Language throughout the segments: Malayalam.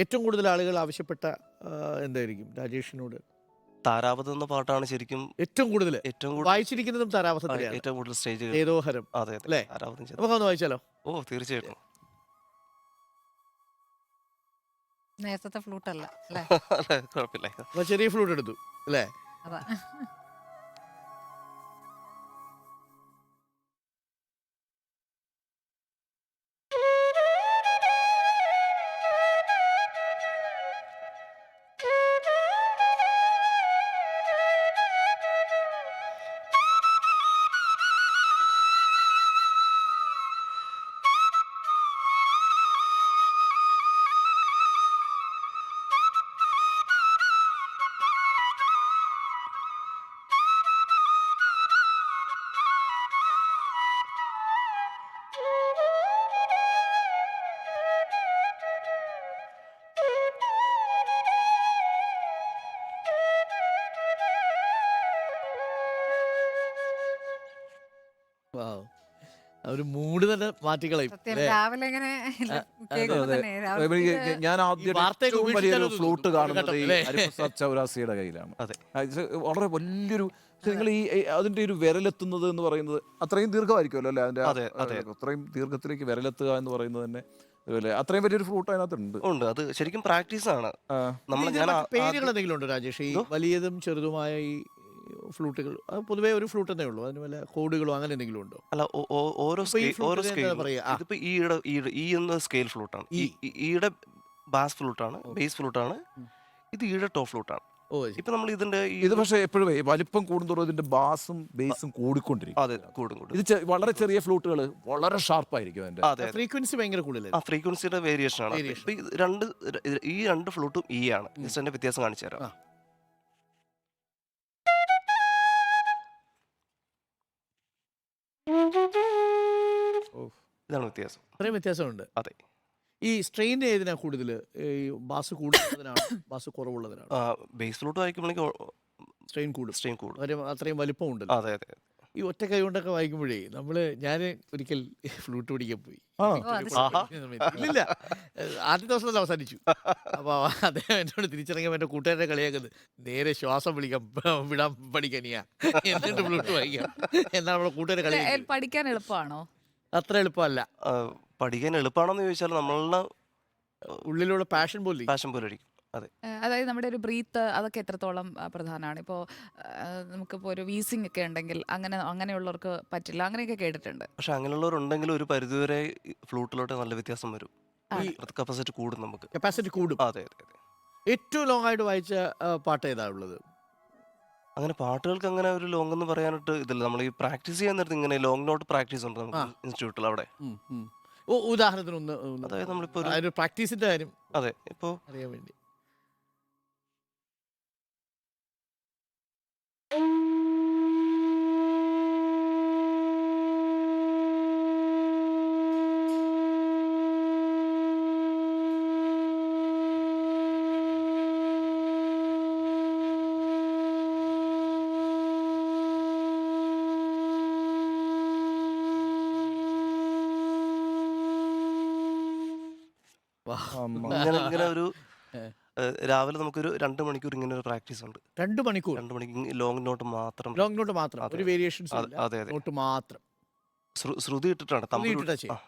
ഏറ്റവും കൂടുതൽ ആളുകൾ ആവശ്യപ്പെട്ട എന്തായിരിക്കും രാജേഷിനോട്? താരാപഥം എന്ന പാട്ടാണ് ശരിക്കും ഏറ്റവും കൂടുതൽ ഏറ്റവും കൂടുതൽ വായിച്ചിരിക്കുന്നതും താരാവസത്തിലെയാണ്. ഏറ്റവും കൂടുതൽ സ്റ്റേജ് ഏതോഹരം അതെ അതെ അല്ലേ? താരാപഥം ചെയ്തു. നമുക്കൊന്ന് വായിച്ചാലോ? ഓ തീർച്ചയായിട്ടും. നേരത്തെ ഫ്ലൂട്ടല്ല അല്ലേ? അല്ല കുഴപ്പമില്ല. അപ്പൊ ചെറിയ ഫ്ലൂട്ട് എടുത്തു അല്ലേ? അതാ. വാവ്. ആ ഒരു മൂഡ് തന്നെ മാറ്റിക്കളയും സത്യം അല്ലേ? രാവിലെ ഇങ്ങനെ കേൾക്കുമ്പോ അതെ. തന്നെ രാവിലെ ഞാൻ ഈ ആദ്യം വാർത്തയൊക്കെ ഏറ്റവും വലിയൊരു ഉപേക്ഷിച്ചാലോ ഫ്ലൂട്ട് തോന്നുന്നു. കാണുന്നത് കേട്ടോ, ഈ അല്ലേ? ഹരിപ്രസാദ് ചൗരാസിയുടെ കയ്യിലാണ്. അതെ ഇത് വളരെ വലിയൊരു നിങ്ങൾ അതിന്റെ ഒരു വിരലെത്തുന്നത് എന്ന് പറയുന്നത് അത്രയും ദീർഘമായിരിക്കുമല്ലോ അല്ലേ? അതിന്റെ അതെ അതെ അത്രയും ദീർഘത്തിലേക്ക് വിരലെത്തുക എന്ന് പറയുന്നത് തന്നെ അതുപോലെ അത്രയും വലിയൊരു ഫ്ലൂട്ട് അതിനകത്തുണ്ട്. ഉണ്ട്. അത് ശരിക്കും പ്രാക്ടീസ് ആണ്. ആ, നമ്മൾ ഇതിന് ഞാൻ മറ്റ് പേരുകൾ ആദ്യം എന്തെങ്കിലും ഉണ്ടോ രാജേഷ്? ഈ എന്തോ? വലിയതും ചെറുതുമായ ഈ ഫ്ലൂട്ടുകൾ അത് പൊതുവേ ഒരു ഫ്ലൂട്ട് എന്നേ ഉള്ളൂ. അതിന് വല്ല കോഡുകളോ അങ്ങനെ എന്തെങ്കിലും ഉണ്ടോ? അല്ല ഓരോ ഇപ്പൊ ഈ ഓരോ ഫ്ലൂട്ടിന് സ്കെയിൽ എന്താ പറയാ? ഇതിപ്പോ ഈ എന്ന സ്കെയിൽ ഫ്ലൂട്ടാണ്. ഈ ഈയുടെ ബാസ് ഫ്ലൂട്ടാണ്, ഓ. ബേസ് ഫ്ലൂട്ടാണ്. ഉം. ഇത് ഈയുടെ ടോപ്പ് ഫ്ലൂട്ടാണ്. ഓ ശരി. ഇപ്പൊ നമ്മൾ ഇതിന്റെ ഇത് പക്ഷേ എപ്പോഴും വലിപ്പം കൂടുന്തോറും ഇതിന്റെ ബാസും ബേസും കൂടിക്കൊണ്ടിരിക്കും. അതെ കൂടും കൂടും. ഇത് വളരെ ചെറിയ ഫ്ലൂട്ടുകൾ വളരെ ഷാർപ്പായിരിക്കും അതിന്റെ. അതെ അതെ. ഫ്രീക്വൻസി ഭയങ്കര ആ കൂടുതലായിരുന്നു. ഫ്രീക്വൻസിയുടെ വേരിയേഷൻ ആണ്. Variation. ഇപ്പൊ ഈ രണ്ട് ഫ്ലൂട്ടും ഈ ആണ്. ജസ്റ്റ് അതിന്റെ വ്യത്യാസം കാണിച്ചു തരാം. ആ. ഓ. ഇതാണ് വ്യത്യാസം. അത്രയും വ്യത്യാസമുണ്ട്. അതെ. ഈ സ്ട്രെയിൻ ഏതിനാ കൂടുതൽ? ഈ ബാസ് കൂടുതലുള്ളതിനാണ് ബാസ് കുറവുള്ളതിനാണ്? ബേസ് ഫ്ലൂട്ട് വായിക്കുമ്പോഴേക്കും സ്ട്രെയിൻ കൂടും. സ്ട്രെയിൻ കൂടും. അത്രയും വലിപ്പം ഉണ്ടല്ലോ. അതെ അതെ. ഈ ഒറ്റ കൈ കൊണ്ടൊക്കെ വായിക്കുമ്പോഴേ ഞാൻ ഒരിക്കൽ ഫ്ലൂട്ട് പിടിക്കാൻ പോയി. ആ. ഓ, അത് ആഹാ. ഇല്ലില്ല, ആദ്യ ദിവസം തന്നെ അവസാനിച്ചു. അപ്പോൾ അദ്ദേഹം എന്നോട് തിരിച്ചിറങ്ങിയപ്പോൾ എൻ്റെ കൂട്ടുകാരെ കളിയാക്കുന്നത് നേരെ ശ്വാസം വിടാൻ പഠിക്കാനിയാ എന്നിട്ട് ഫ്ലൂട്ട് വായിക്കാം എന്നാണ് നമ്മുടെ കൂട്ടുകാരെ കളിയാക്കുന്നത്. പഠിക്കാൻ എളുപ്പമാണോ? അത്ര എളുപ്പമല്ല. പഠിക്കാൻ എളുപ്പമാണെന്ന് ചോദിച്ചാൽ നമ്മളുടെ ഉള്ളിലുള്ള പാഷൻ പോലെ. പാഷൻ പോലെ അടിക്കും. അതെ. അതായത് നമ്മുടെ ഒരു ബ്രീത്ത് അതൊക്കെ എത്രത്തോളം പ്രധാനമാണ്? ഇപ്പോൾ നമുക്കിപ്പോൾ ഒരു വീസിങ് ഒക്കെ ഉണ്ടെങ്കിൽ അങ്ങനെയുള്ളവർക്ക് പറ്റില്ല, അങ്ങനെയൊക്കെ കേട്ടിട്ടുണ്ട്. പക്ഷെ അങ്ങനെയുള്ളവരുണ്ടെങ്കിലും ഒരു പരിധിവരെ ഫ്ലൂട്ടിലോട്ട് നല്ല വ്യത്യാസം വരും. ഈ കപ്പാസിറ്റി കൂടും നമുക്ക്. കപ്പാസിറ്റി കൂടും. അതെ അതെ അതെ. ഏറ്റവും ലോങ് ആയിട്ട് വായിച്ച പാട്ട് ഏതാ ഉള്ളത്? അങ്ങനെ പാട്ടുകൾക്ക് അങ്ങനെ ഒരു ലോങ് എന്ന് പറയാനായിട്ട് ഇതില്ല. നമ്മൾ ഈ പ്രാക്ടീസ് ചെയ്യാൻ നേരത്ത് ഇങ്ങനെ ലോങ് നോട്ട് പ്രാക്ടീസ് ഉണ്ട് നമുക്ക് ഇൻസ്റ്റിറ്റ്യൂട്ടിൽ അവിടെ. ഉദാഹരണത്തിന് ഒന്ന് അതായത് നമ്മളിപ്പോ ഒരു പ്രാക്ടീസിന്റെ കാര്യം അതെ ഇപ്പോ അറിയാൻ വേണ്ടി. ഇങ്ങനെ ഒരു രാവിലെ നമുക്കൊരു 2 മണിക്കൂർ ഇങ്ങനെ ഒരു പ്രാക്ടീസ് ഉണ്ട്. 2 മണിക്കൂർ 2 മണിക്കൂർ ലോങ് നോട്ട് മാത്രം. ലോങ് നോട്ട് മാത്രം, അതെ. ഒരു വേരിയേഷൻസ് അതെ അതെ അതെ. നോട്ട് മാത്രം ശ്രുതി ഇട്ടിട്ടാണ് ശ്രുതി ഇട്ടിട്ടാ ചെയ്യും.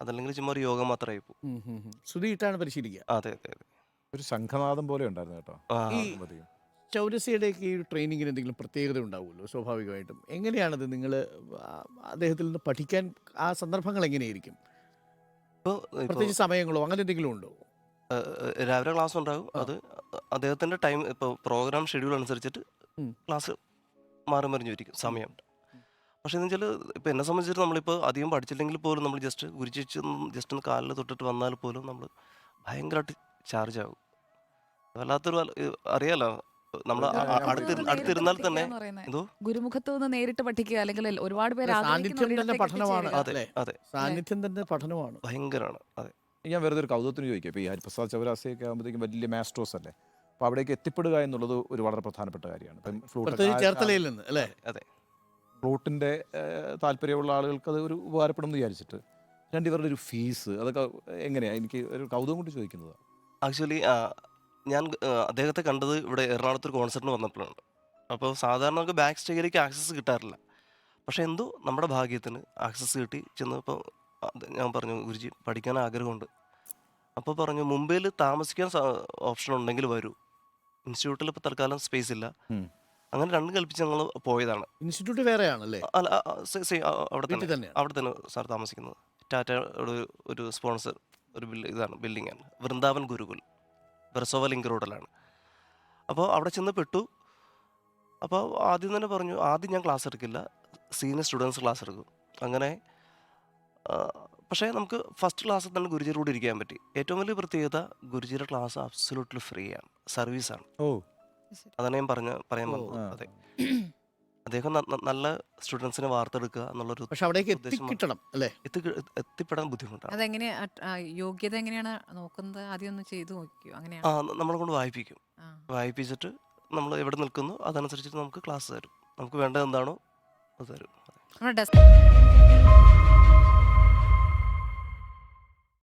അതല്ലെങ്കിൽ ചുമ്മാ ഒരു യോഗ മാത്രമായി പോകും. ശ്രുതി ഇട്ടാണ് പരിശീലിക്കുക. അതെ അതെ അതെ. ഒരു ശംഖനാദം പോലെ ഉണ്ടായിരുന്നു കേട്ടോ. ആ, ഈ ചൗരസിയുടെയൊക്കെ ഈ ട്രെയിനിങ്ങിന് എന്തെങ്കിലും പ്രത്യേകത ഉണ്ടാവുമല്ലോ സ്വാഭാവികമായിട്ടും. എങ്ങനെയാണത് നിങ്ങൾ അദ്ദേഹത്തിൽ നിന്ന് പഠിക്കാൻ ആ സന്ദർഭങ്ങൾ എങ്ങനെയായിരിക്കും? ഇപ്പൊ പ്രത്യേകിച്ച് സമയങ്ങളോ അങ്ങനെ എന്തെങ്കിലും ഉണ്ടോ? രാവിലെ ക്ലാസ് ഉണ്ടാകും. അത് അദ്ദേഹത്തിന്റെ ടൈം ഇപ്പോൾ പ്രോഗ്രാം ഷെഡ്യൂൾ അനുസരിച്ചിട്ട് ഉം. ക്ലാസ് മാറി മറിഞ്ഞിരിക്കും സമയം. പക്ഷെ എന്ന് വെച്ചാൽ ഇപ്പം എന്നെ സംബന്ധിച്ചിട്ട് നമ്മളിപ്പോൾ അധികം പഠിച്ചില്ലെങ്കിൽ പോലും നമ്മൾ ജസ്റ്റ് ജസ്റ്റ് ഒന്ന് കാലിൽ തൊട്ടിട്ട് വന്നാൽ പോലും നമ്മൾ ഭയങ്കരമായിട്ട് ചാർജ് ആകും. വല്ലാത്തൊരു അറിയാലോ നമ്മൾ അടുത്തിരുന്നാൽ തന്നെ എന്തോ ഗുരുമുഖത്ത് നിന്ന് നേരിട്ട് പഠിക്കുക അല്ലെങ്കിൽ ഒരുപാട് പേര് സാന്നിധ്യം തന്നെ പഠനമാണ്. അതെ അല്ലേ? അതെ സാന്നിധ്യം തന്നെ പഠനമാണ്. ഭയങ്കരമാണ്. അതെ. ഞാൻ വെറുതെ ഒരു കൗതുകത്തിന് ചോദിക്കാം. ഇപ്പോൾ ഈ ഹരിപ്രസാദ് ചൗരാസിയൊക്കെ ആകുമ്പോഴത്തേക്കും വലിയ മാസ്ട്രോസ് അല്ലേ? അപ്പോൾ അവിടേക്ക് എത്തിപ്പെടുക എന്നുള്ളത് ഒരു വളരെ പ്രധാനപ്പെട്ട കാര്യമാണ്. ഇപ്പം പ്രത്യേകിച്ച് ചേർത്തലയിൽ നിന്ന് അല്ലേ? അതെ. ഫ്ലൂട്ടിൻ്റെ താല്പര്യമുള്ള ആളുകൾക്ക് അത് ഒരു ഉപകാരപ്പെടും എന്ന് വിചാരിച്ചിട്ട് രണ്ടിവരുടെ ഒരു ഫീസ് അതൊക്കെ എങ്ങനെയാണ്? എനിക്ക് ഒരു കൗതുകം കൊണ്ട് ചോദിക്കുന്നത്. ആക്ച്വലി ഞാൻ അദ്ദേഹത്തെ കണ്ടത് ഇവിടെ എറണാകുളത്ത് ഒരു കോൺസെർട്ടിന് വന്നപ്പോഴാണ്. അപ്പോൾ സാധാരണ നമുക്ക് ബാക്ക് സ്റ്റേജിലേക്ക് ആക്സസ് കിട്ടാറില്ല. പക്ഷേ എന്തോ നമ്മുടെ ഭാഗ്യത്തിന് ആക്സസ് കിട്ടി. ചെന്നപ്പോൾ ഞാൻ പറഞ്ഞു, ഗുരുജി പഠിക്കാൻ ആഗ്രഹമുണ്ട്. അപ്പോൾ പറഞ്ഞു, മുംബൈയിൽ താമസിക്കാൻ ഓപ്ഷൻ ഉണ്ടെങ്കിൽ വരൂ, ഇൻസ്റ്റിറ്റ്യൂട്ടിൽ ഇപ്പോൾ തൽക്കാലം സ്പേസ് ഇല്ല. ഉം. അങ്ങനെ രണ്ടും കൽപ്പിച്ച് ഞങ്ങൾ പോയതാണ്. ഇൻസ്റ്റിറ്റ്യൂട്ട് വേറെയാണല്ലേ? അല്ല, അവിടെ വീട്ടിൽ തന്നെ തന്നെയാണ്. അവിടെ തന്നെ സാർ താമസിക്കുന്നത്. ടാറ്റയുടെ ഒരു സ്പോൺസർ ഒരു ഇതാണ്, ബിൽഡിംഗാണ്, വൃന്ദാവൻ ഗുരുകുൽ, വെർസോവ ലിങ്ക് റോഡിലാണ്. അപ്പോൾ അവിടെ ചെന്ന് പെട്ടു. അപ്പോൾ ആദ്യം തന്നെ പറഞ്ഞു, ആദ്യം ഞാൻ ക്ലാസ് എടുക്കില്ല, സീനിയർ സ്റ്റുഡൻസ് ക്ലാസ് എടുക്കും. അങ്ങനെ പക്ഷേ നമുക്ക് ഫസ്റ്റ് ക്ലാസ്സിൽ തന്നെ ഗുരുജിയുടെ കൂടെ ഇരിക്കാൻ പറ്റി. ഏറ്റവും വലിയ പ്രത്യേകത, ഗുരുജിയുടെ ക്ലാസ് അബ്സൊല്യൂട്ട്ലി ഫ്രീ ആണ്, സർവീസാണ്. ഓ അതാണ് ഞാൻ പറയാൻ ഓ, വന്നത്. ആ. അതെ, അദ്ദേഹം നല്ല സ്റ്റുഡൻസിനെ വാർത്തെടുക്കുക എന്നുള്ളൊരു പക്ഷെ അവിടേക്ക് ഉദ്ദേശം എത്തിക്കിട്ടണം അല്ലേ? എത്തിപ്പെടാൻ ബുദ്ധിമുട്ടാണ്. അതെങ്ങനെ യോഗ്യത എങ്ങനെയാണ് നോക്കുന്നത്? ആദ്യം ഒന്ന് ചെയ്തു നോക്കിയോ? അങ്ങനെയാണ്. നമ്മളെ കൊണ്ട് വായിപ്പിക്കും. ആ. വായിപ്പിച്ചിട്ട് നമ്മൾ എവിടെ നിൽക്കുന്നു അതനുസരിച്ചിട്ട് നമുക്ക് ക്ലാസ് തരും. നമുക്ക് വേണ്ടത് എന്താണോ അത് തരും. നമ്മുടെ ഡെസ്ക്